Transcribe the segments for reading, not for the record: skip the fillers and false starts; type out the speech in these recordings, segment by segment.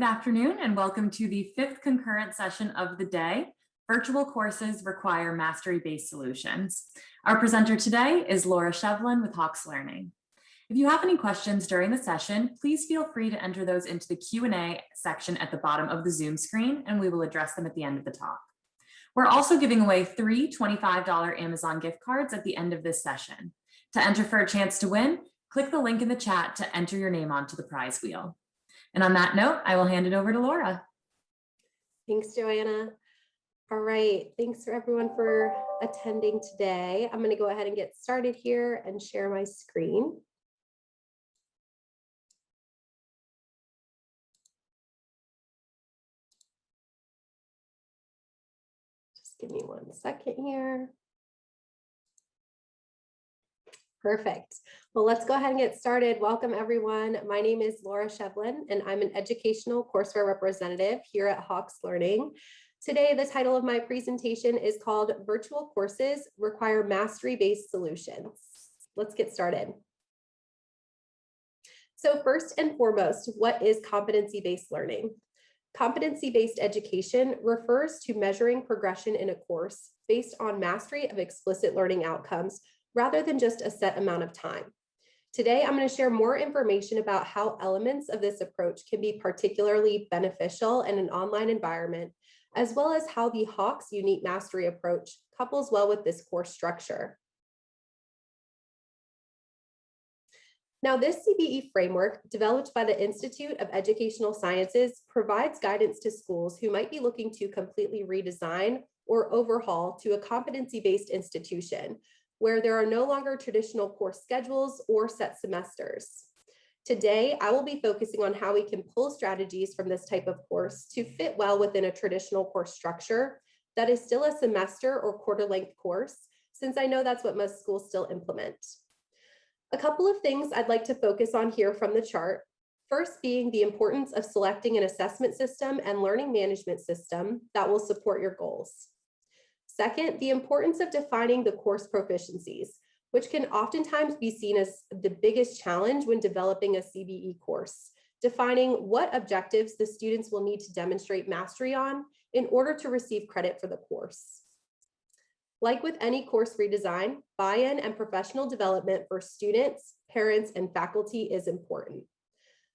Good afternoon and welcome to the fifth concurrent session of the day. Virtual courses require mastery-based solutions. Our presenter today is Laura Shevlin with Hawks Learning. If you have any questions during the session, please feel free to enter those into the Q&A section at the bottom of the Zoom screen, and we will address them at the end of the talk. We're also giving away 3 $25 Amazon gift cards at the end of this session. To enter for a chance to win, click the link in the chat to enter your name onto the prize wheel. And on that note, I will hand it over to Laura. Thanks, Joanna. All right, thanks for everyone for attending today. I'm going to go ahead and get started here and share my screen. Just give me 1 second here. Perfect. Well, let's go ahead and get started. Welcome, everyone. My name is Laura Shevlin, and I'm an educational courseware representative here at Hawks Learning. Today, the title of my presentation is called Virtual Courses Require Mastery-Based Solutions. Let's get started. So first and foremost, what is competency-based learning? Competency-based education refers to measuring progression in a course based on mastery of explicit learning outcomes rather than just a set amount of time. Today, I'm going to share more information about how elements of this approach can be particularly beneficial in an online environment, as well as how the Hawks unique mastery approach couples well with this course structure. Now, this CBE framework, developed by the Institute of Educational Sciences, provides guidance to schools who might be looking to completely redesign or overhaul to a competency-based institution, where there are no longer traditional course schedules or set semesters. Today, I will be focusing on how we can pull strategies from this type of course to fit well within a traditional course structure that is still a semester or quarter-length course, since I know that's what most schools still implement. A couple of things I'd like to focus on here from the chart. First being the importance of selecting an assessment system and learning management system that will support your goals. Second, the importance of defining the course proficiencies, which can oftentimes be seen as the biggest challenge when developing a CBE course, defining what objectives the students will need to demonstrate mastery on in order to receive credit for the course. Like with any course redesign, buy-in and professional development for students, parents, and faculty is important.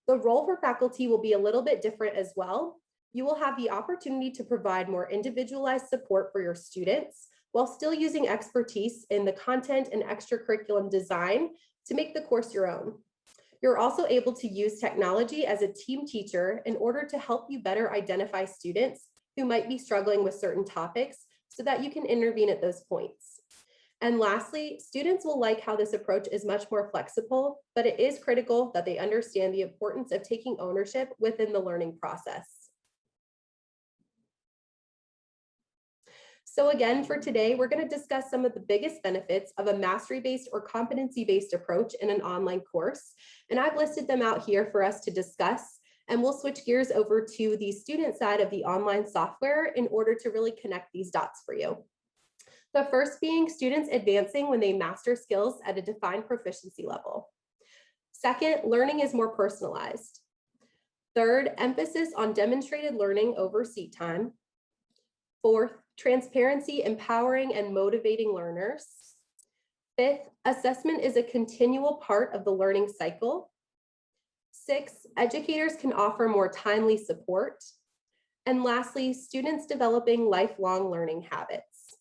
The role for faculty will be a little bit different as well. You will have the opportunity to provide more individualized support for your students while still using expertise in the content and extracurriculum design to make the course your own. You're also able to use technology as a team teacher in order to help you better identify students who might be struggling with certain topics so that you can intervene at those points. And lastly, students will like how this approach is much more flexible, but it is critical that they understand the importance of taking ownership within the learning process. So again, for today, we're going to discuss some of the biggest benefits of a mastery-based or competency-based approach in an online course. And I've listed them out here for us to discuss. And we'll switch gears over to the student side of the online software in order to really connect these dots for you. The first being students advancing when they master skills at a defined proficiency level. Second, learning is more personalized. Third, emphasis on demonstrated learning over seat time. Fourth, transparency, empowering and motivating learners. Fifth, assessment is a continual part of the learning cycle. Six, educators can offer more timely support. And lastly, students developing lifelong learning habits.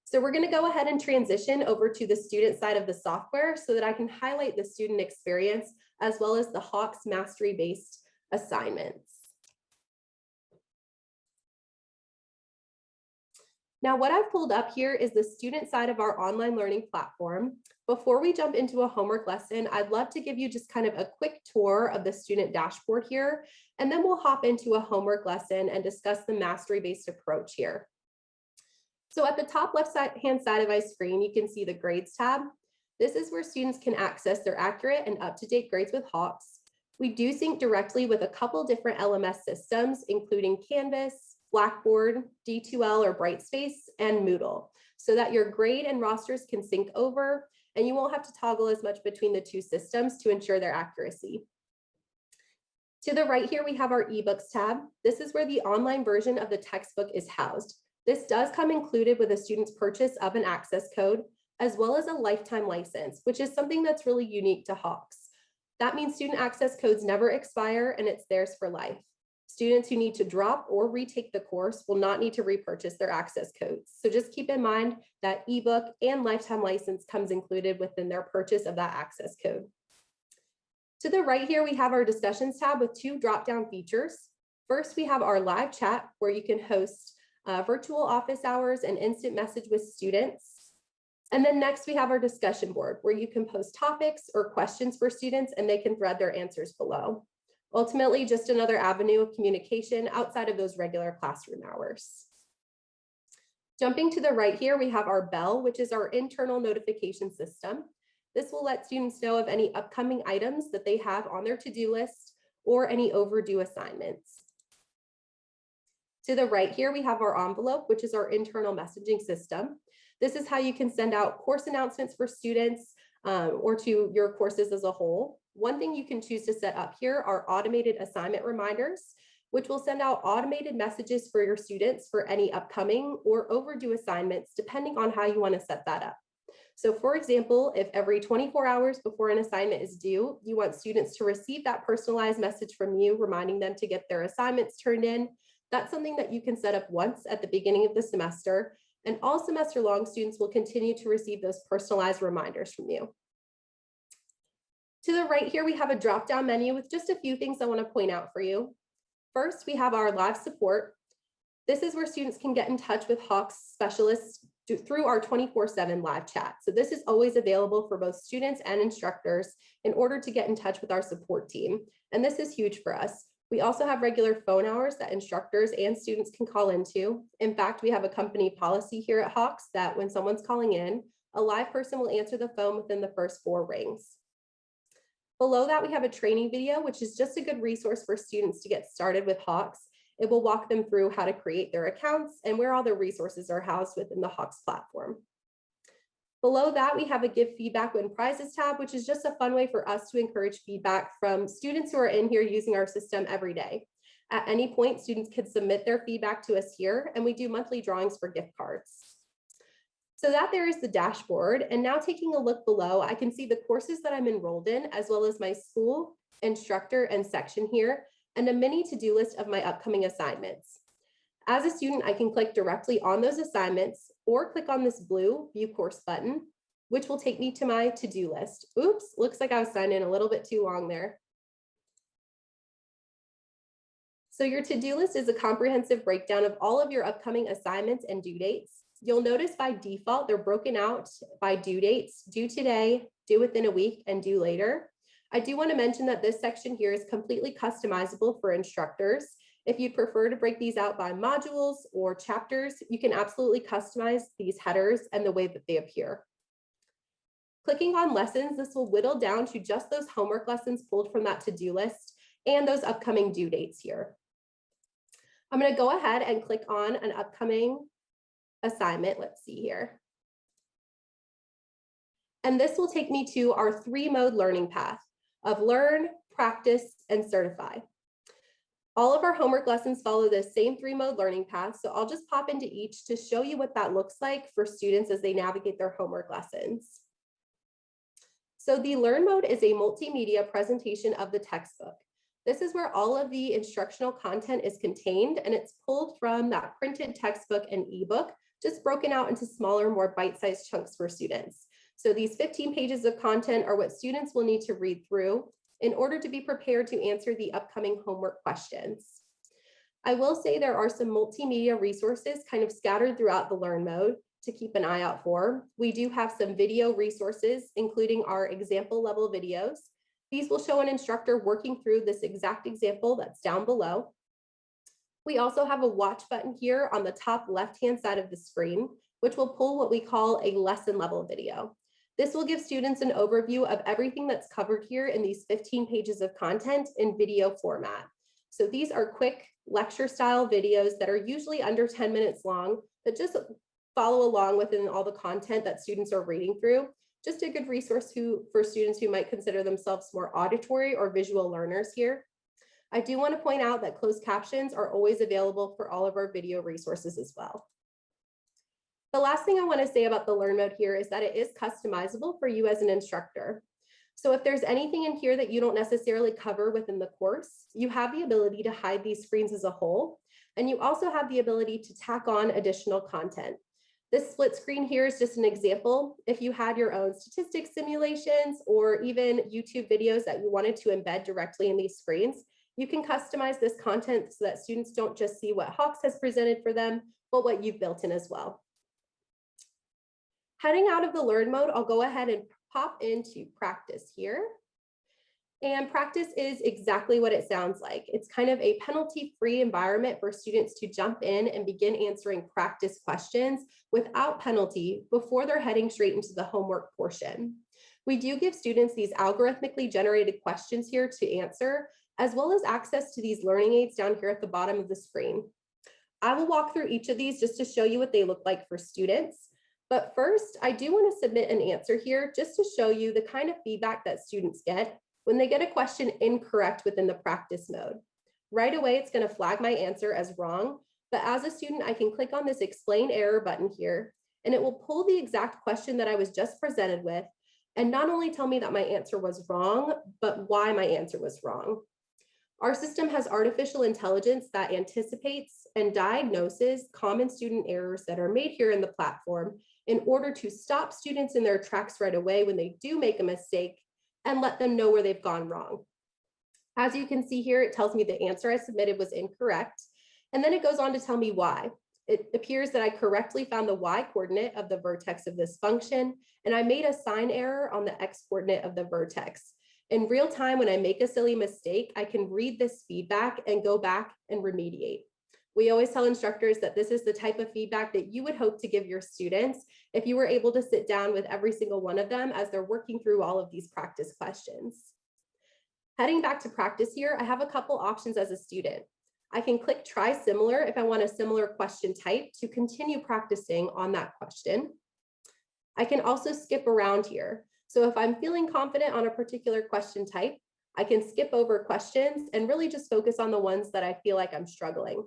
So we're going to go ahead and transition over to the student side of the software so that I can highlight the student experience as well as the Hawks mastery-based assignments. Now, what I've pulled up here is the student side of our online learning platform. Before we jump into a homework lesson, I'd love to give you just kind of a quick tour of the student dashboard here, and then we'll hop into a homework lesson and discuss the mastery-based approach here. So at the top left-hand side of my screen, you can see the grades tab. This is where students can access their accurate and up-to-date grades with Hawks. We do sync directly with a couple different LMS systems, including Canvas, Blackboard, D2L or Brightspace, and Moodle, so that your grade and rosters can sync over and you won't have to toggle as much between the two systems to ensure their accuracy. To the right here, we have our ebooks tab. This is where the online version of the textbook is housed. This does come included with a student's purchase of an access code, as well as a lifetime license, which is something that's really unique to Hawks. That means student access codes never expire and it's theirs for life. Students who need to drop or retake the course will not need to repurchase their access codes. So just keep in mind that ebook and lifetime license comes included within their purchase of that access code. To the right here, we have our discussions tab with two drop-down features. First, we have our live chat where you can host virtual office hours and instant message with students. And then next we have our discussion board where you can post topics or questions for students and they can thread their answers below. Ultimately, just another avenue of communication outside of those regular classroom hours. Jumping to the right here, we have our bell, which is our internal notification system. This will let students know of any upcoming items that they have on their to-do list or any overdue assignments. To the right here, we have our envelope, which is our internal messaging system. This is how you can send out course announcements for students or to your courses as a whole. One thing you can choose to set up here are automated assignment reminders, which will send out automated messages for your students for any upcoming or overdue assignments, depending on how you want to set that up. So for example, if every 24 hours before an assignment is due, you want students to receive that personalized message from you, reminding them to get their assignments turned in, that's something that you can set up once at the beginning of the semester, and all semester long students will continue to receive those personalized reminders from you. To the right here, we have a drop-down menu with just a few things I want to point out for you. First, we have our live support. This is where students can get in touch with Hawks specialists through our 24/7 live chat. So this is always available for both students and instructors in order to get in touch with our support team. And this is huge for us. We also have regular phone hours that instructors and students can call into. In fact, we have a company policy here at Hawks that when someone's calling in, a live person will answer the phone within the first 4 rings. Below that, we have a training video, which is just a good resource for students to get started with Hawks. It will walk them through how to create their accounts and where all their resources are housed within the Hawks platform. Below that, we have a Give Feedback Win Prizes tab, which is just a fun way for us to encourage feedback from students who are in here using our system every day. At any point, students can submit their feedback to us here, and we do monthly drawings for gift cards. So that there is the dashboard. And now taking a look below, I can see the courses that I'm enrolled in, as well as my school, instructor, and section here, and a mini to-do list of my upcoming assignments. As a student, I can click directly on those assignments or click on this blue View Course button, which will take me to my to-do list. Oops, looks like I was signed in a little bit too long there. So your to-do list is a comprehensive breakdown of all of your upcoming assignments and due dates. You'll notice by default, they're broken out by due dates: due today, due within a week, and due later. I do want to mention that this section here is completely customizable for instructors. If you'd prefer to break these out by modules or chapters, you can absolutely customize these headers and the way that they appear. Clicking on lessons, this will whittle down to just those homework lessons pulled from that to-do list and those upcoming due dates here. I'm going to go ahead and click on an upcoming assignment. Let's see here. And this will take me to our 3-mode learning path of learn, practice, and certify. All of our homework lessons follow the same 3-mode learning path, so I'll just pop into each to show you what that looks like for students as they navigate their homework lessons. So the Learn mode is a multimedia presentation of the textbook. This is where all of the instructional content is contained, and it's pulled from that printed textbook and ebook, just broken out into smaller, more bite-sized chunks for students. So these 15 pages of content are what students will need to read through in order to be prepared to answer the upcoming homework questions. I will say there are some multimedia resources kind of scattered throughout the Learn mode to keep an eye out for. We do have some video resources, including our example level videos. These will show an instructor working through this exact example that's down below. We also have a watch button here on the top left-hand side of the screen, which will pull what we call a lesson level video. This will give students an overview of everything that's covered here in these 15 pages of content in video format. So these are quick lecture style videos that are usually under 10 minutes long that just follow along within all the content that students are reading through. Just a good resource for students who might consider themselves more auditory or visual learners here. I do want to point out that closed captions are always available for all of our video resources as well. The last thing I want to say about the Learn mode here is that it is customizable for you as an instructor. So if there's anything in here that you don't necessarily cover within the course, you have the ability to hide these screens as a whole, and you also have the ability to tack on additional content. This split screen here is just an example. If you had your own statistics simulations or even YouTube videos that you wanted to embed directly in these screens, you can customize this content so that students don't just see what Hawks has presented for them, but what you've built in as well. Heading out of the Learn mode, I'll go ahead and pop into practice here. And practice is exactly what it sounds like. It's kind of a penalty-free environment for students to jump in and begin answering practice questions without penalty before they're heading straight into the homework portion. We do give students these algorithmically generated questions here to answer, as well as access to these learning aids down here at the bottom of the screen. I will walk through each of these just to show you what they look like for students. But first, I do want to submit an answer here just to show you the kind of feedback that students get when they get a question incorrect within the practice mode. Right away, it's going to flag my answer as wrong, but as a student, I can click on this explain error button here, and it will pull the exact question that I was just presented with, and not only tell me that my answer was wrong, but why my answer was wrong. Our system has artificial intelligence that anticipates and diagnoses common student errors that are made here in the platform in order to stop students in their tracks right away when they do make a mistake and let them know where they've gone wrong. As you can see here, it tells me the answer I submitted was incorrect, and then it goes on to tell me why. It appears that I correctly found the y coordinate of the vertex of this function, and I made a sign error on the x coordinate of the vertex. In real time, when I make a silly mistake, I can read this feedback and go back and remediate. We always tell instructors that this is the type of feedback that you would hope to give your students if you were able to sit down with every single one of them as they're working through all of these practice questions. Heading back to practice here, I have a couple options as a student. I can click try similar if I want a similar question type to continue practicing on that question. I can also skip around here. So if I'm feeling confident on a particular question type, I can skip over questions and really just focus on the ones that I feel like I'm struggling.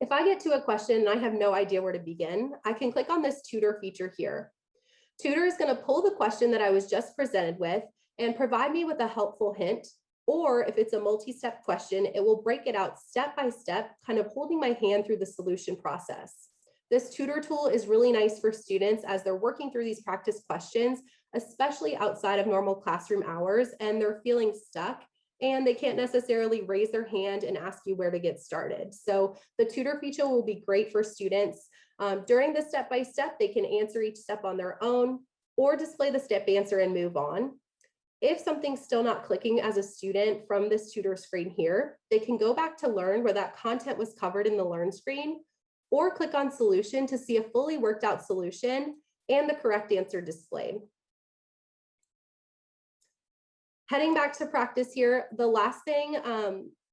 If I get to a question and I have no idea where to begin, I can click on this tutor feature here. Tutor is going to pull the question that I was just presented with and provide me with a helpful hint, or if it's a multi-step question, it will break it out step by step, kind of holding my hand through the solution process. This tutor tool is really nice for students as they're working through these practice questions, especially outside of normal classroom hours, and they're feeling stuck and they can't necessarily raise their hand and ask you where to get started. So the tutor feature will be great for students. During the step-by-step, they can answer each step on their own or display the step answer and move on. If something's still not clicking as a student from this tutor screen here, they can go back to Learn where that content was covered in the Learn screen, or click on Solution to see a fully worked out solution and the correct answer displayed. Heading back to practice here, the last thing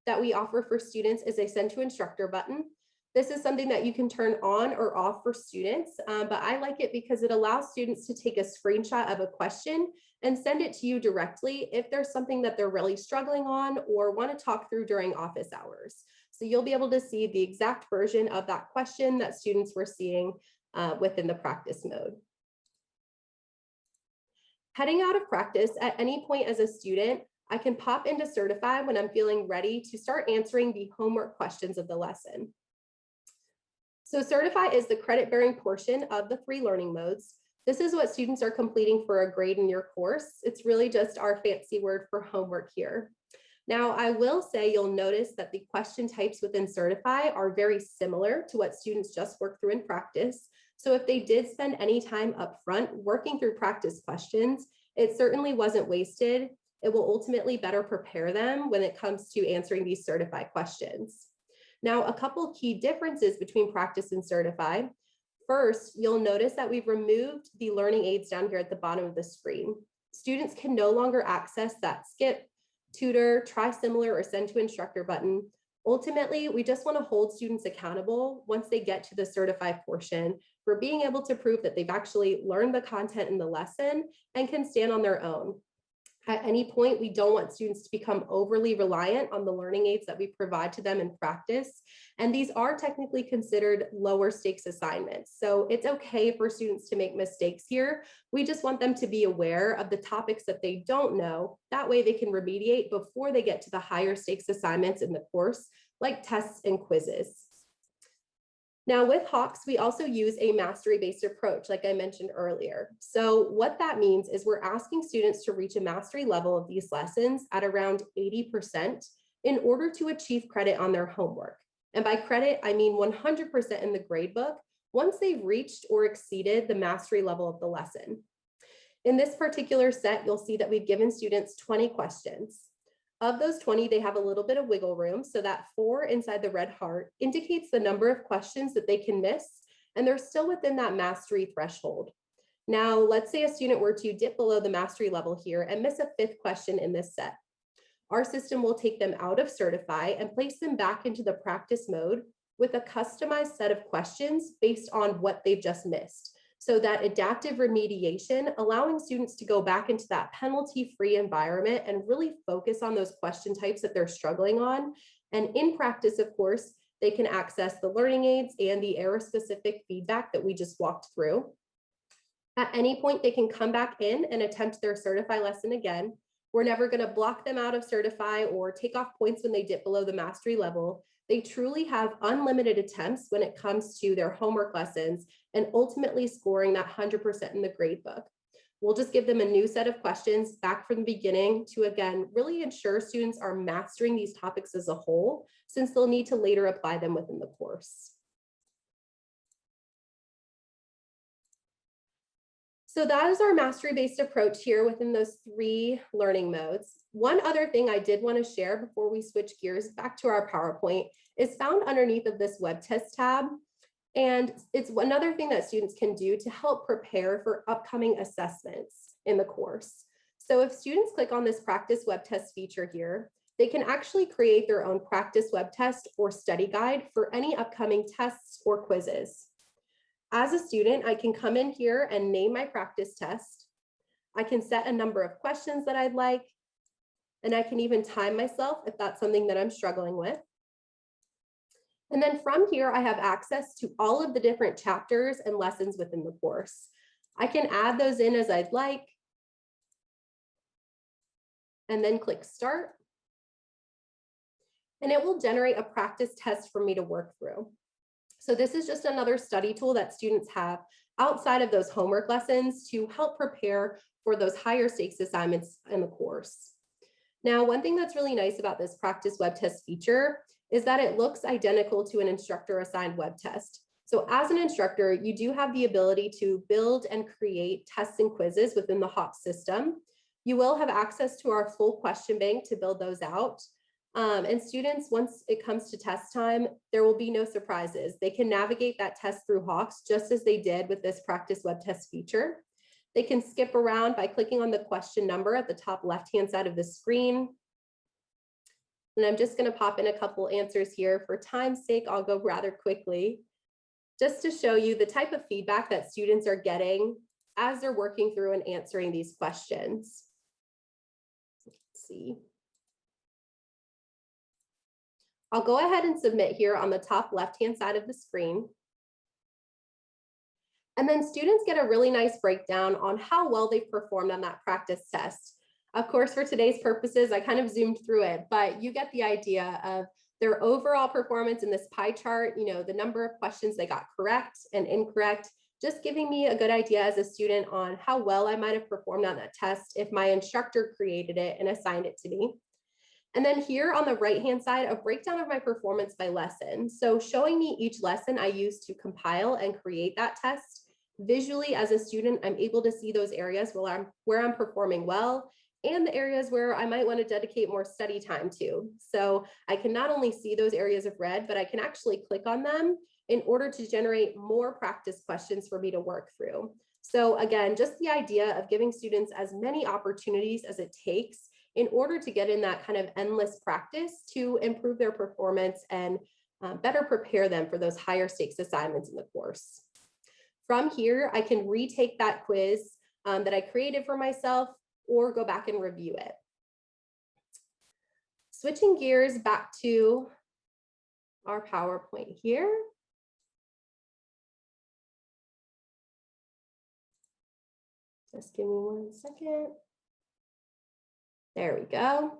that we offer for students is a Send to Instructor button. This is something that you can turn on or off for students, but I like it because it allows students to take a screenshot of a question and send it to you directly if there's something that they're really struggling on or want to talk through during office hours. So you'll be able to see the exact version of that question that students were seeing within the practice mode. Heading out of practice, at any point as a student, I can pop into Certify when I'm feeling ready to start answering the homework questions of the lesson. So Certify is the credit-bearing portion of the 3 learning modes. This is what students are completing for a grade in your course. It's really just our fancy word for homework here. Now, I will say you'll notice that the question types within Certify are very similar to what students just worked through in practice. So if they did spend any time up front working through practice questions, it certainly wasn't wasted. It will ultimately better prepare them when it comes to answering these Certify questions. Now, a couple key differences between practice and Certify. First, you'll notice that we've removed the learning aids down here at the bottom of the screen. Students can no longer access that skip, tutor, try similar, or send to instructor button. Ultimately, we just want to hold students accountable once they get to the Certify portion for being able to prove that they've actually learned the content in the lesson and can stand on their own. At any point, we don't want students to become overly reliant on the learning aids that we provide to them in practice. And these are technically considered lower stakes assignments. So it's okay for students to make mistakes here. We just want them to be aware of the topics that they don't know. That way they can remediate before they get to the higher stakes assignments in the course, like tests and quizzes. Now with Hawks, we also use a mastery-based approach, like I mentioned earlier. So what that means is we're asking students to reach a mastery level of these lessons at around 80% in order to achieve credit on their homework. And by credit, I mean 100% in the gradebook once they've reached or exceeded the mastery level of the lesson. In this particular set, you'll see that we've given students 20 questions. Of those 20, they have a little bit of wiggle room, so that 4 inside the red heart indicates the number of questions that they can miss, and they're still within that mastery threshold. Now, let's say a student were to dip below the mastery level here and miss a 5th question in this set. Our system will take them out of Certify and place them back into the practice mode with a customized set of questions based on what they've just missed. So that adaptive remediation, allowing students to go back into that penalty-free environment and really focus on those question types that they're struggling on. And in practice, of course, they can access the learning aids and the error-specific feedback that we just walked through. At any point, they can come back in and attempt their Certify lesson again. We're never going to block them out of Certify or take off points when they dip below the mastery level. They truly have unlimited attempts when it comes to their homework lessons and ultimately scoring that 100% in the gradebook. We'll just give them a new set of questions back from the beginning to, again, really ensure students are mastering these topics as a whole, since they'll need to later apply them within the course. So that is our mastery-based approach here within those 3 learning modes. One other thing I did want to share before we switch gears back to our PowerPoint is found underneath of this web test tab. And it's another thing that students can do to help prepare for upcoming assessments in the course. So if students click on this practice web test feature here, they can actually create their own practice web test or study guide for any upcoming tests or quizzes. As a student, I can come in here and name my practice test. I can set a number of questions that I'd like, and I can even time myself if that's something that I'm struggling with. And then from here, I have access to all of the different chapters and lessons within the course. I can add those in as I'd like, and then click Start. And it will generate a practice test for me to work through. So this is just another study tool that students have outside of those homework lessons to help prepare for those higher stakes assignments in the course. Now, one thing that's really nice about this practice web test feature is that it looks identical to an instructor assigned web test. So as an instructor, you do have the ability to build and create tests and quizzes within the Hawk system. You will have access to our full question bank to build those out. And students, once it comes to test time, there will be no surprises. They can navigate that test through Hawks just as they did with this practice web test feature. They can skip around by clicking on the question number at the top left-hand side of the screen. And I'm just going to pop in a couple answers here. For time's sake, I'll go rather quickly, just to show you the type of feedback that students are getting as they're working through and answering these questions. Let's see. I'll go ahead and submit here on the top left-hand side of the screen. And then students get a really nice breakdown on how well they've performed on that practice test. Of course, for today's purposes, I kind of zoomed through it, but you get the idea of their overall performance in this pie chart, the number of questions they got correct and incorrect, just giving me a good idea as a student on how well I might have performed on that test if my instructor created it and assigned it to me. And then here on the right-hand side, a breakdown of my performance by lesson. So showing me each lesson I used to compile and create that test. Visually, as a student, I'm able to see those areas where I'm performing well and the areas where I might want to dedicate more study time to. So I can not only see those areas of red, but I can actually click on them in order to generate more practice questions for me to work through. So again, just the idea of giving students as many opportunities as it takes in order to get in that kind of endless practice to improve their performance and better prepare them for those higher stakes assignments in the course. From here, I can retake that quiz that I created for myself or go back and review it. Switching gears back to our PowerPoint here. Just give me 1 second. There we go.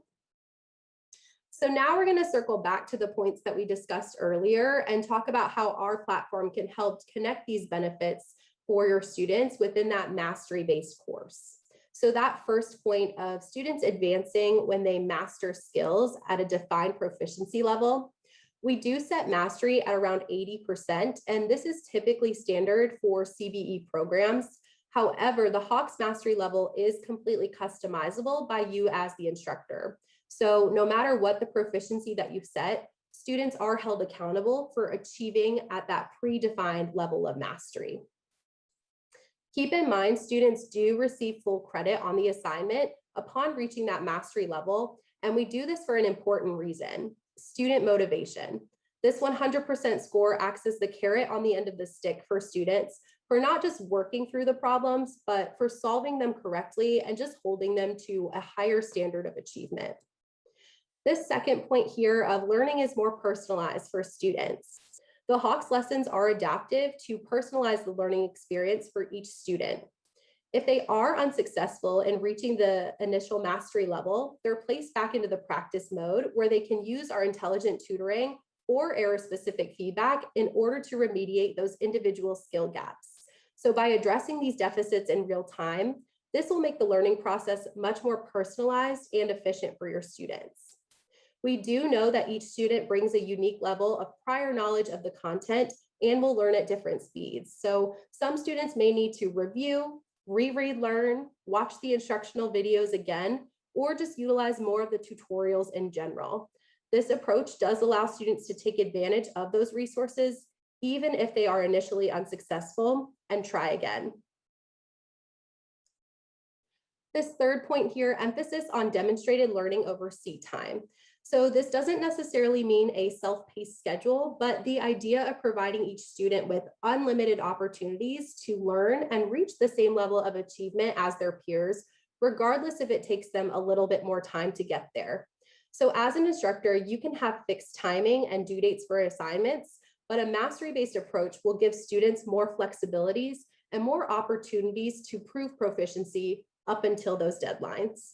So now we're going to circle back to the points that we discussed earlier and talk about how our platform can help connect these benefits for your students within that mastery-based course. So that first point of students advancing when they master skills at a defined proficiency level, we do set mastery at around 80%, and this is typically standard for CBE programs. However, the Hawks mastery level is completely customizable by you as the instructor. So no matter what the proficiency that you set, students are held accountable for achieving at that predefined level of mastery. Keep in mind, students do receive full credit on the assignment upon reaching that mastery level, and we do this for an important reason: student motivation. This 100% score acts as the carrot on the end of the stick for students for not just working through the problems, but for solving them correctly and just holding them to a higher standard of achievement. This second point here of learning is more personalized for students. The Hawks lessons are adaptive to personalize the learning experience for each student. If they are unsuccessful in reaching the initial mastery level, they're placed back into the practice mode where they can use our intelligent tutoring or error-specific feedback in order to remediate those individual skill gaps. So by addressing these deficits in real time, this will make the learning process much more personalized and efficient for your students. We do know that each student brings a unique level of prior knowledge of the content and will learn at different speeds. So some students may need to review, reread, learn, watch the instructional videos again, or just utilize more of the tutorials in general. This approach does allow students to take advantage of those resources, even if they are initially unsuccessful, and try again. This third point here, emphasis on demonstrated learning over seat time. So this doesn't necessarily mean a self-paced schedule, but the idea of providing each student with unlimited opportunities to learn and reach the same level of achievement as their peers, regardless if it takes them a little bit more time to get there. So as an instructor, you can have fixed timing and due dates for assignments, but a mastery-based approach will give students more flexibilities and more opportunities to prove proficiency up until those deadlines.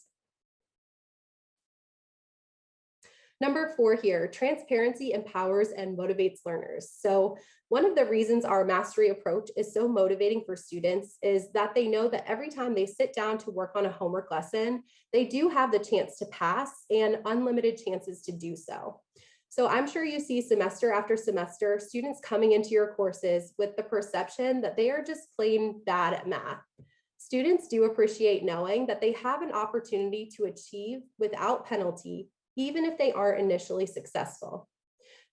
Number 4 here, transparency empowers and motivates learners. So one of the reasons our mastery approach is so motivating for students is that they know that every time they sit down to work on a homework lesson, they do have the chance to pass and unlimited chances to do so. So I'm sure you see semester after semester students coming into your courses with the perception that they are just plain bad at math. Students do appreciate knowing that they have an opportunity to achieve without penalty, even if they aren't initially successful.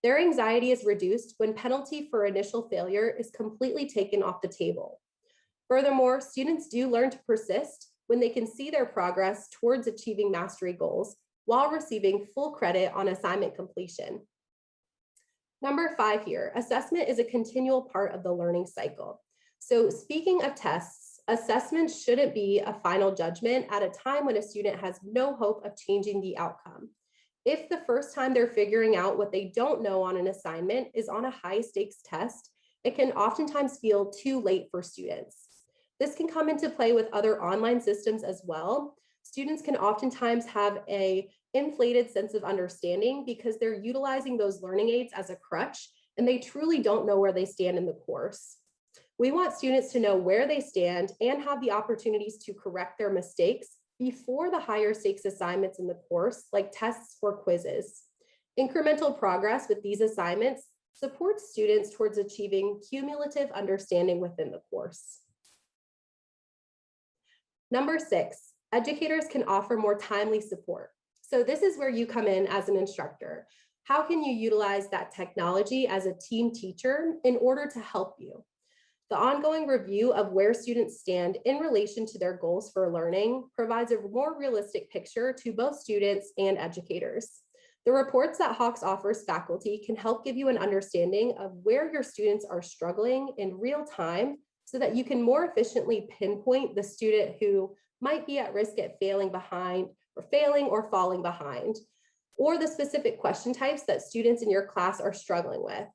Their anxiety is reduced when penalty for initial failure is completely taken off the table. Furthermore, students do learn to persist when they can see their progress towards achieving mastery goals while receiving full credit on assignment completion. Number 5 here, assessment is a continual part of the learning cycle. So speaking of tests, assessment shouldn't be a final judgment at a time when a student has no hope of changing the outcome. If the first time they're figuring out what they don't know on an assignment is on a high stakes test, it can oftentimes feel too late for students. This can come into play with other online systems as well. Students can oftentimes have an inflated sense of understanding because they're utilizing those learning aids as a crutch and they truly don't know where they stand in the course. We want students to know where they stand and have the opportunities to correct their mistakes before the higher stakes assignments in the course, like tests or quizzes. Incremental progress with these assignments supports students towards achieving cumulative understanding within the course. Number 6, educators can offer more timely support. So this is where you come in as an instructor. How can you utilize that technology as a team teacher in order to help you? The ongoing review of where students stand in relation to their goals for learning provides a more realistic picture to both students and educators. The reports that Hawks offers faculty can help give you an understanding of where your students are struggling in real time so that you can more efficiently pinpoint the student who might be at risk at failing or falling behind, or the specific question types that students in your class are struggling with.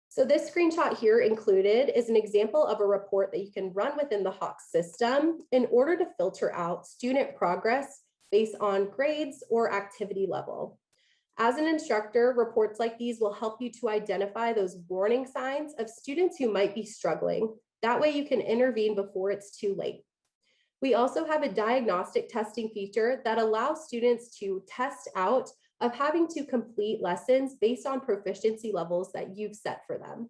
So this screenshot here included is an example of a report that you can run within the HAWKS system in order to filter out student progress based on grades or activity level. As an instructor, reports like these will help you to identify those warning signs of students who might be struggling. That way you can intervene before it's too late. We also have a diagnostic testing feature that allows students to test out of having to complete lessons based on proficiency levels that you've set for them.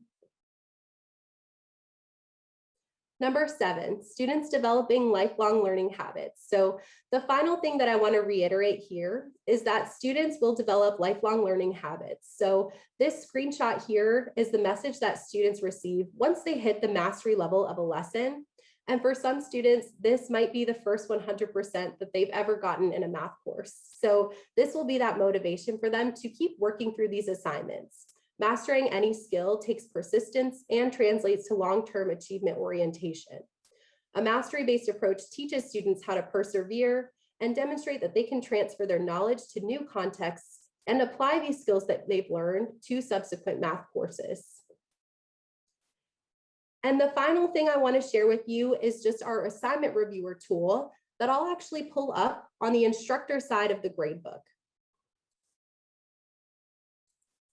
Number 7, students developing lifelong learning habits. So the final thing that I want to reiterate here is that students will develop lifelong learning habits. So this screenshot here is the message that students receive once they hit the mastery level of a lesson. And for some students, this might be the first 100% that they've ever gotten in a math course. So this will be that motivation for them to keep working through these assignments. Mastering any skill takes persistence and translates to long-term achievement orientation. A mastery-based approach teaches students how to persevere and demonstrate that they can transfer their knowledge to new contexts and apply these skills that they've learned to subsequent math courses. And the final thing I want to share with you is just our assignment reviewer tool that I'll actually pull up on the instructor side of the gradebook.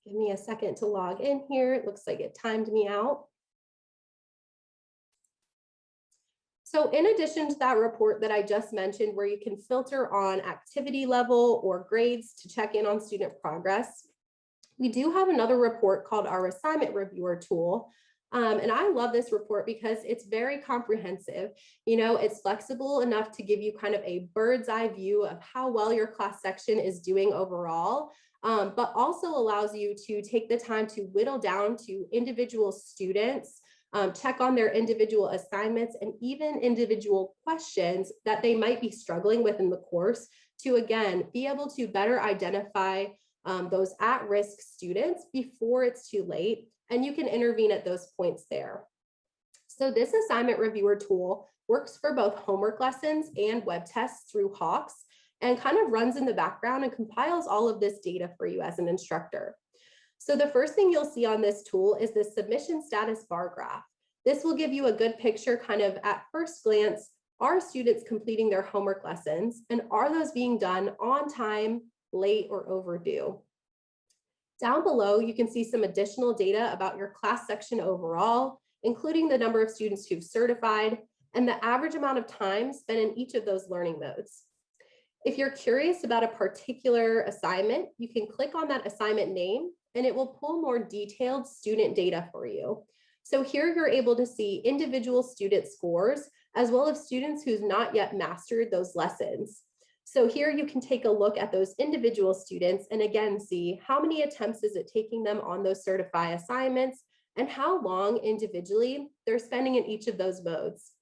Give me a second to log in here. It looks like it timed me out. So in addition to that report that I just mentioned, where you can filter on activity level or grades to check in on student progress, we do have another report called our assignment reviewer tool. And I love this report because it's very comprehensive. You know, it's flexible enough to give you kind of a bird's eye view of how well your class section is doing overall, but also allows you to take the time to whittle down to individual students, check on their individual assignments and even individual questions that they might be struggling with in the course to, again, be able to better identify those at-risk students before it's too late. And you can intervene at those points there. So this assignment reviewer tool works for both homework lessons and web tests through HAWKS and kind of runs in the background and compiles all of this data for you as an instructor. So the first thing you'll see on this tool is the submission status bar graph. This will give you a good picture kind of at first glance, are students completing their homework lessons and are those being done on time, late, or overdue? Down below, you can see some additional data about your class section overall, including the number of students who've certified and the average amount of time spent in each of those learning modes. If you're curious about a particular assignment, you can click on that assignment name and it will pull more detailed student data for you. So here you're able to see individual student scores, as well as students who've not yet mastered those lessons. So here you can take a look at those individual students and again, see how many attempts is it taking them on those certify assignments and how long individually they're spending in each of those modes.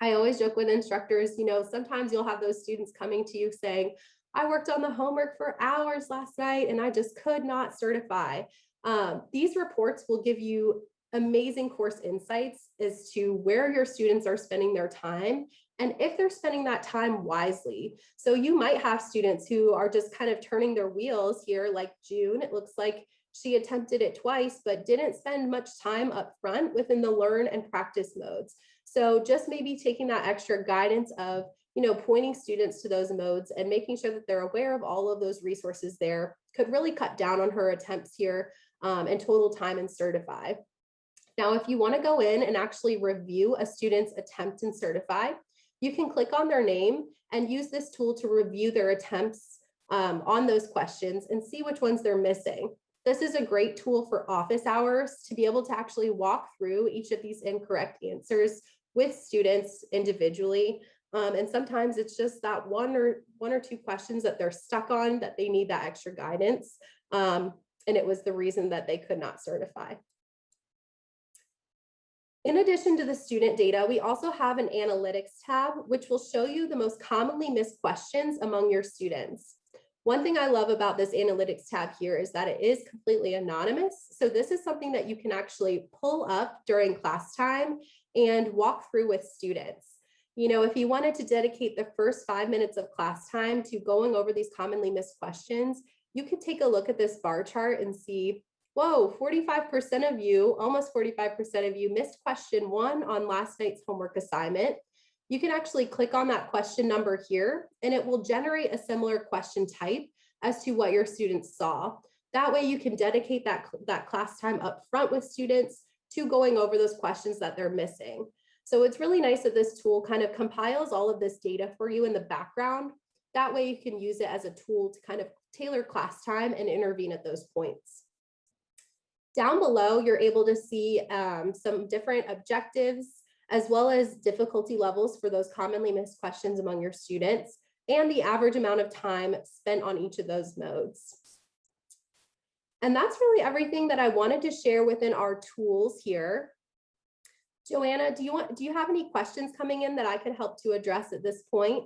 I always joke with instructors, you know, sometimes you'll have those students coming to you saying, I worked on the homework for hours last night and I just could not certify. These reports will give you amazing course insights as to where your students are spending their time and if they're spending that time wisely. So you might have students who are just kind of turning their wheels here, like June. It looks like she attempted it twice, but didn't spend much time up front within the learn and practice modes. So just maybe taking that extra guidance of, you know, pointing students to those modes and making sure that they're aware of all of those resources there could really cut down on her attempts here and total time and certify. Now, if you want to go in and actually review a student's attempt and certify, you can click on their name and use this tool to review their attempts on those questions and see which ones they're missing. This is a great tool for office hours to be able to actually walk through each of these incorrect answers with students individually. And sometimes it's just that one or two questions that they're stuck on that they need that extra guidance. And it was the reason that they could not certify. In addition to the student data, we also have an analytics tab, which will show you the most commonly missed questions among your students. One thing I love about this analytics tab here is that it is completely anonymous. So this is something that you can actually pull up during class time and walk through with students. You know, if you wanted to dedicate the first 5 minutes of class time to going over these commonly missed questions, you could take a look at this bar chart and see, whoa, 45% of you, almost 45% of you missed question 1 on last night's homework assignment. You can actually click on that question number here, and it will generate a similar question type as to what your students saw. That way you can dedicate that class time up front with students to going over those questions that they're missing. So it's really nice that this tool kind of compiles all of this data for you in the background. That way you can use it as a tool to kind of tailor class time and intervene at those points. Down below, you're able to see some different objectives as well as difficulty levels for those commonly missed questions among your students and the average amount of time spent on each of those modes. And that's really everything that I wanted to share within our tools here. Joanna, do you have any questions coming in that I could help to address at this point?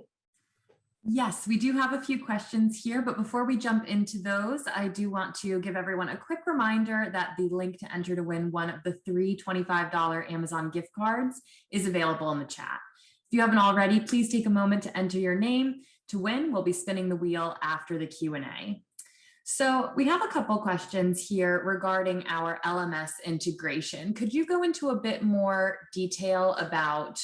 Yes, we do have a few questions here, but before we jump into those, I do want to give everyone a quick reminder that the link to enter to win one of the 3 $25 Amazon gift cards is available in the chat. If you haven't already, please take a moment to enter your name to win. We'll be spinning the wheel after the Q&A. So we have a couple questions here regarding our LMS integration. Could you go into a bit more detail about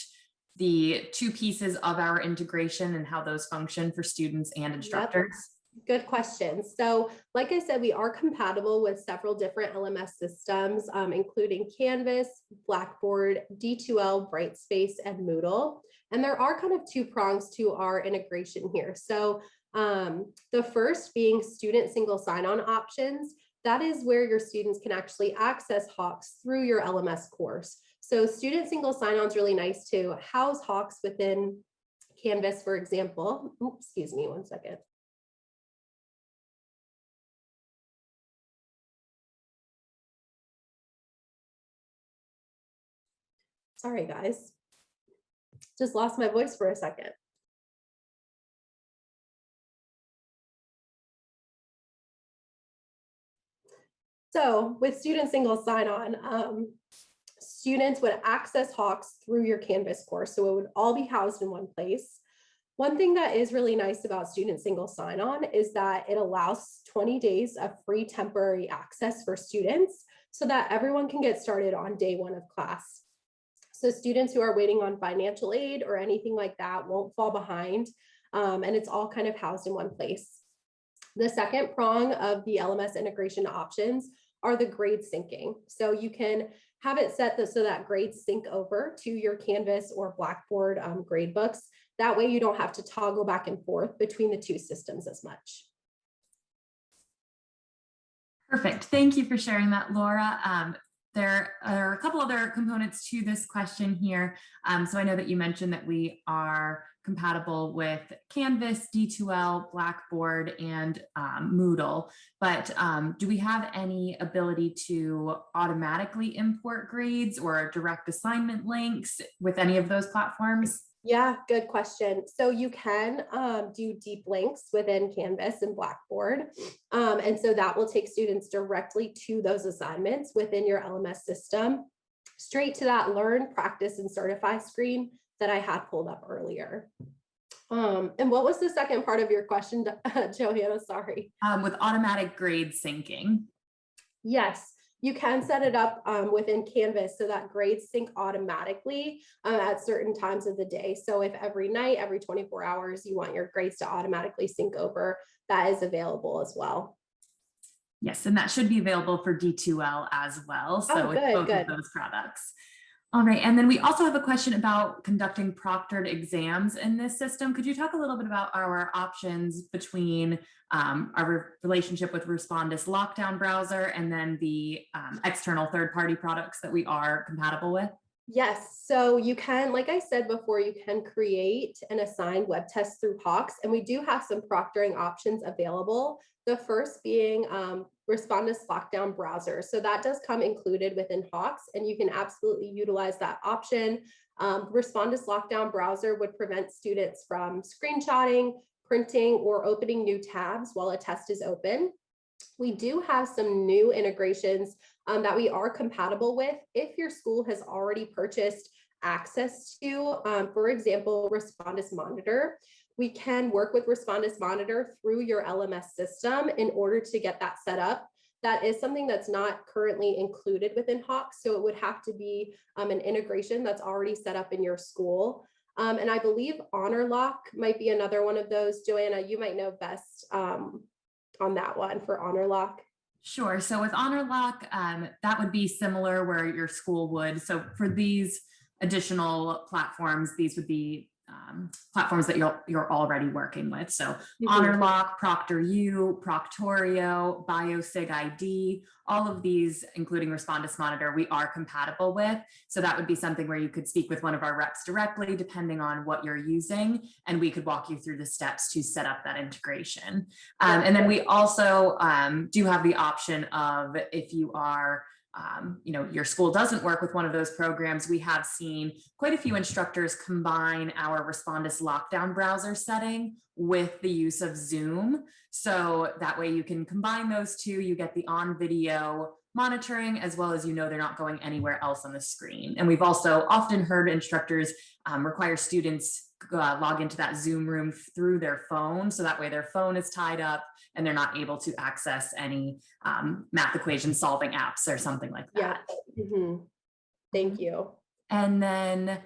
the 2 pieces of our integration and how those function for students and instructors? Yep. Good question. So like I said, we are compatible with several different LMS systems, including Canvas, Blackboard, D2L, Brightspace, and Moodle. And there are kind of 2 prongs to our integration here. So the first being student single sign-on options. That is where your students can actually access Hawks through your LMS course. So student single sign-on is really nice to house Hawks within Canvas, for example. Oops, excuse me one second. Sorry, guys. Just lost my voice for a second. So with student single sign-on, students would access Hawks through your Canvas course. So it would all be housed in one place. One thing that is really nice about student single sign-on is that it allows 20 days of free temporary access for students so that everyone can get started on day 1 of class. So students who are waiting on financial aid or anything like that won't fall behind, and it's all kind of housed in one place. The second prong of the LMS integration options are the grade syncing. So you can have it set so that grades sync over to your Canvas or Blackboard grade books. That way you don't have to toggle back and forth between the 2 systems as much. Perfect. Thank you for sharing that, Laura. There are a couple other components to this question here. So I know that you mentioned that we are compatible with Canvas, D2L, Blackboard, and Moodle, but do we have any ability to automatically import grades or direct assignment links with any of those platforms? Yeah, good question. So you can do deep links within Canvas and Blackboard. And so that will take students directly to those assignments within your LMS system, straight to that learn, practice, and certify screen that I had pulled up earlier. And what was the second part of your question, Johanna? Sorry. With automatic grade syncing. Yes. You can set it up within Canvas so that grades sync automatically at certain times of the day. So if every night, every 24 hours, you want your grades to automatically sync over, that is available as well. Yes, and that should be available for D2L as well. So with both of those products. All right, and then we also have a question about conducting proctored exams in this system. Could you talk a little bit about our options between our relationship with Respondus Lockdown Browser and then the external third-party products that we are compatible with? Yes, so you can, like I said before, you can create and assign web tests through Hawks, and we do have some proctoring options available. The first being Respondus Lockdown Browser. So that does come included within Hawks, and you can absolutely utilize that option. Respondus Lockdown Browser would prevent students from screenshotting, printing, or opening new tabs while a test is open. We do have some new integrations that we are compatible with if your school has already purchased access to. For example, Respondus Monitor. We can work with Respondus Monitor through your LMS system in order to get that set up. That is something that's not currently included within Hawks, so it would have to be an integration that's already set up in your school. And I believe HonorLock might be another one of those. Joanna, you might know best on that one for HonorLock. Sure. So with HonorLock, that would be similar where your school would. So for these additional platforms, these would be platforms that you're already working with. So HonorLock, ProctorU, Proctorio, BioSig ID, all of these, including Respondus Monitor, we are compatible with. So that would be something where you could speak with one of our reps directly, depending on what you're using, and we could walk you through the steps to set up that integration. And then we also do have the option of, if you are your school doesn't work with one of those programs, we have seen quite a few instructors combine our Respondus lockdown browser setting with the use of Zoom. So that way you can combine those two, you get the on video monitoring, as well as they're not going anywhere else on the screen. And we've also often heard instructors require students log into that Zoom room through their phone. So that way their phone is tied up and they're not able to access any math equation solving apps or something like that. Yeah. Thank you. And then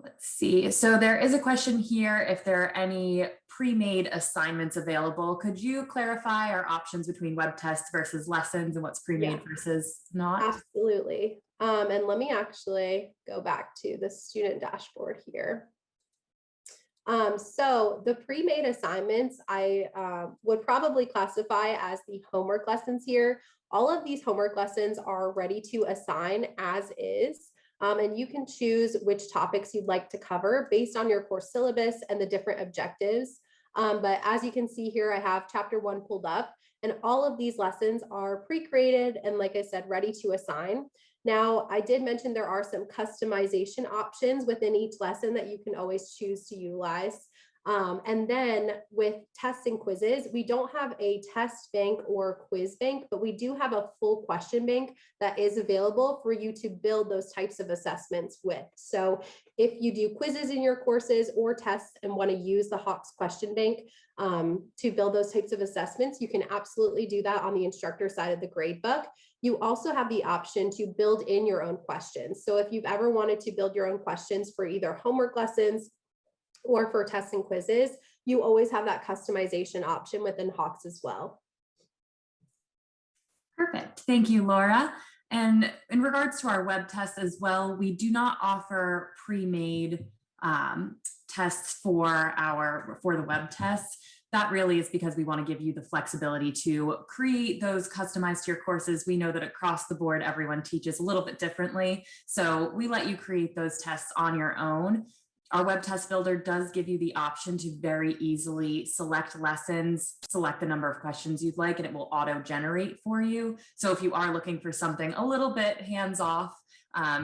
let's see. So there is a question here if there are any pre-made assignments available. Could you clarify our options between web tests versus lessons and what's pre-made versus not? Absolutely. And let me actually go back to the student dashboard here. So the pre-made assignments, I would probably classify as the homework lessons here. All of these homework lessons are ready to assign as is. And you can choose which topics you'd like to cover based on your course syllabus and the different objectives. But as you can see here, I have chapter 1 pulled up, and all of these lessons are pre-created and, like I said, ready to assign. Now, I did mention there are some customization options within each lesson that you can always choose to utilize. And then with tests and quizzes, we don't have a test bank or quiz bank, but we do have a full question bank that is available for you to build those types of assessments with. So if you do quizzes in your courses or tests and want to use the Hawks question bank to build those types of assessments, you can absolutely do that on the instructor side of the gradebook. You also have the option to build in your own questions. So if you've ever wanted to build your own questions for either homework lessons or for tests and quizzes, you always have that customization option within Hawks as well. Perfect. Thank you, Laura. And in regards to our web tests as well, we do not offer pre-made tests for the web tests. That really is because we want to give you the flexibility to create those customized to your courses. We know that across the board, everyone teaches a little bit differently. So we let you create those tests on your own. Our web test builder does give you the option to very easily select lessons, select the number of questions you'd like, and it will auto-generate for you. So if you are looking for something a little bit hands-off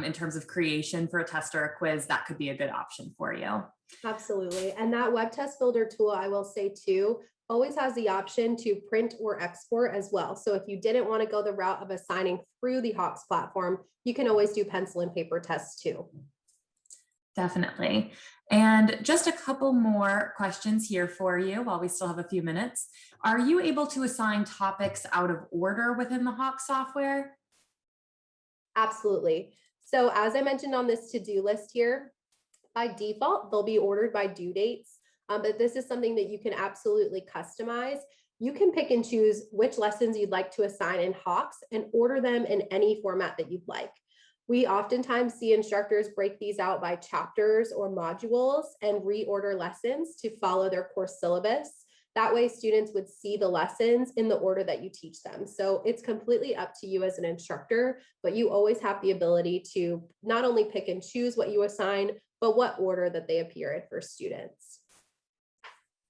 in terms of creation for a test or a quiz, that could be a good option for you. Absolutely. And that web test builder tool, I will say too, always has the option to print or export as well. So if you didn't want to go the route of assigning through the Hawks platform, you can always do pencil and paper tests too. Definitely. And just a couple more questions here for you while we still have a few minutes. Are you able to assign topics out of order within the Hawks software? Absolutely. So as I mentioned on this to-do list here, by default, they'll be ordered by due dates, but this is something that you can absolutely customize. You can pick and choose which lessons you'd like to assign in Hawks and order them in any format that you'd like. We oftentimes see instructors break these out by chapters or modules and reorder lessons to follow their course syllabus. That way students would see the lessons in the order that you teach them. So it's completely up to you as an instructor, but you always have the ability to not only pick and choose what you assign, but what order that they appear in for students.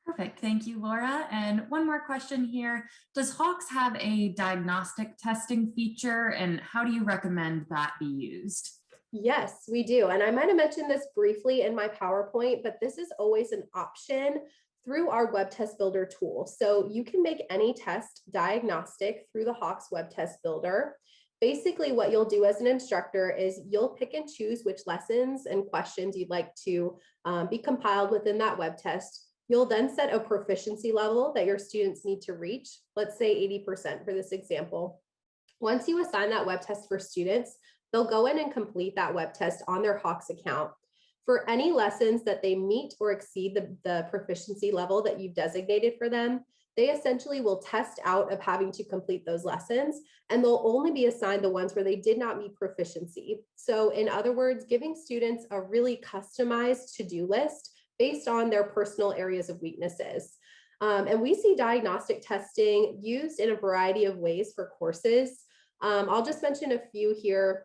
Perfect. Thank you, Laura. And one more question here. Does Hawks have a diagnostic testing feature, and how do you recommend that be used? Yes, we do. And I might have mentioned this briefly in my PowerPoint, but this is always an option through our web test builder tool. So you can make any test diagnostic through the Hawks web test builder. Basically, what you'll do as an instructor is you'll pick and choose which lessons and questions you'd like to be compiled within that web test. You'll then set a proficiency level that your students need to reach, let's say 80% for this example. Once you assign that web test for students, they'll go in and complete that web test on their Hawks account. For any lessons that they meet or exceed the proficiency level that you've designated for them, they essentially will test out of having to complete those lessons, and they'll only be assigned the ones where they did not meet proficiency. So in other words, giving students a really customized to-do list based on their personal areas of weaknesses. And we see diagnostic testing used in a variety of ways for courses. I'll just mention a few here.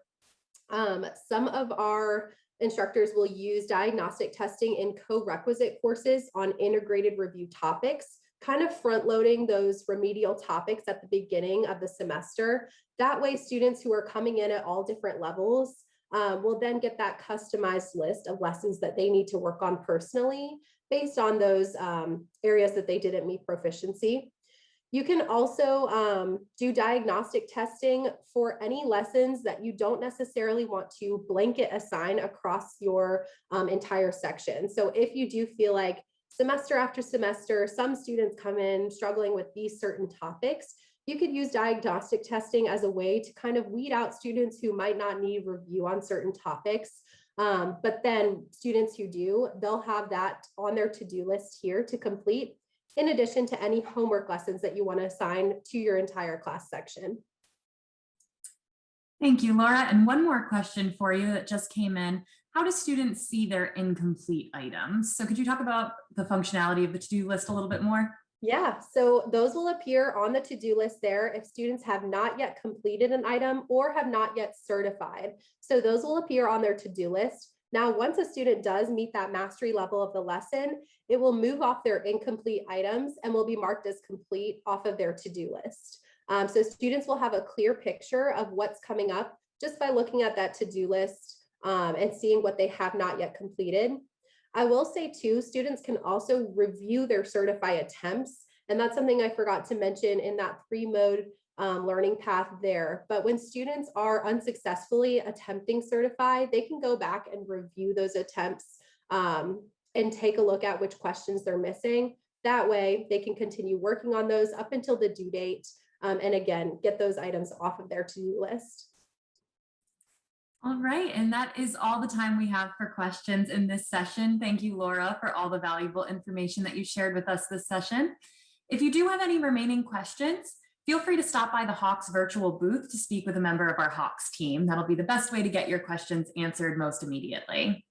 Some of our instructors will use diagnostic testing in co-requisite courses on integrated review topics, kind of front loading those remedial topics at the beginning of the semester. That way, students who are coming in at all different levels will then get that customized list of lessons that they need to work on personally based on those areas that they didn't meet proficiency. You can also do diagnostic testing for any lessons that you don't necessarily want to blanket assign across your entire section. So if you do feel like semester after semester, some students come in struggling with these certain topics, you could use diagnostic testing as a way to kind of weed out students who might not need review on certain topics. But then students who do, they'll have that on their to-do list here to complete, in addition to any homework lessons that you want to assign to your entire class section. Thank you, Laura. And one more question for you that just came in. How do students see their incomplete items? So could you talk about the functionality of the to-do list a little bit more? Yeah, so those will appear on the to-do list there if students have not yet completed an item or have not yet certified. So those will appear on their to-do list. Now, once a student does meet that mastery level of the lesson, it will move off their incomplete items and will be marked as complete off of their to-do list. So students will have a clear picture of what's coming up just by looking at that to-do list and seeing what they have not yet completed. I will say too, students can also review their certify attempts. And that's something I forgot to mention in that 3-mode learning path there. But when students are unsuccessfully attempting certify, they can go back and review those attempts and take a look at which questions they're missing. That way they can continue working on those up until the due date. And again, get those items off of their to-do list. All right, and that is all the time we have for questions in this session. Thank you, Laura, for all the valuable information that you shared with us this session. If you do have any remaining questions, feel free to stop by the Hawks virtual booth to speak with a member of our Hawks team. That'll be the best way to get your questions answered most immediately.